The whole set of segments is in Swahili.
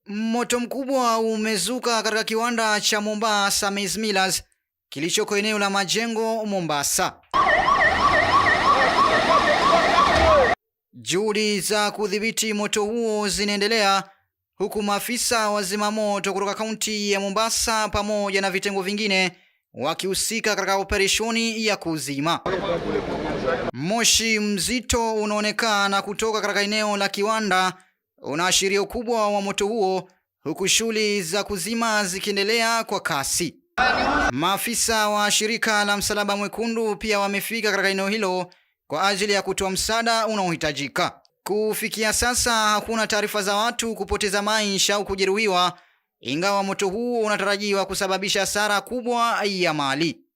Moto mkubwa umezuka katika kiwanda cha Mombasa Maize Millers kilichoko eneo la Majengo, Mombasa. Juhudi za kudhibiti moto huo zinaendelea huku maafisa wa zimamoto kutoka kaunti ya Mombasa pamoja na vitengo vingine wakihusika katika operesheni ya kuzima. Moshi mzito unaonekana kutoka katika eneo la kiwanda unaashiria ukubwa wa moto huo, huku shughuli za kuzima zikiendelea kwa kasi. Maafisa wa shirika la Msalaba Mwekundu pia wamefika katika eneo hilo kwa ajili ya kutoa msaada unaohitajika. Kufikia sasa hakuna taarifa za watu kupoteza maisha au kujeruhiwa, ingawa moto huu unatarajiwa kusababisha hasara kubwa ya mali.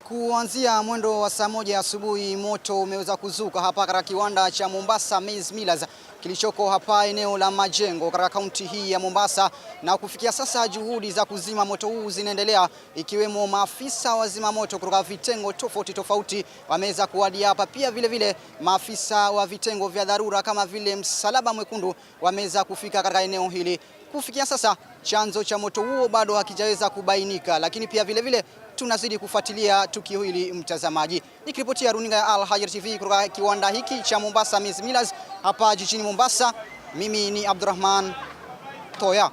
Kuanzia mwendo wa saa 1 asubuhi moto umeweza kuzuka hapa katika kiwanda cha Mombasa Maize Millers kilichoko hapa eneo la Majengo katika kaunti hii ya Mombasa, na kufikia sasa juhudi za kuzima moto huu zinaendelea, ikiwemo maafisa wa zimamoto kutoka vitengo tofauti tofauti wameweza kuwadia hapa. Pia vile maafisa wa vitengo vya dharura kama vile Msalaba Mwekundu wameweza kufika katika eneo hili. Kufikia sasa chanzo cha moto huo bado hakijaweza kubainika, lakini pia vile tunazidi kufuatilia tukio hili mtazamaji. Nikiripotia runinga ya Al Hayat TV kutoka kiwanda hiki cha Mombasa Maize Millers hapa jijini Mombasa, mimi ni Abdurrahman Toya.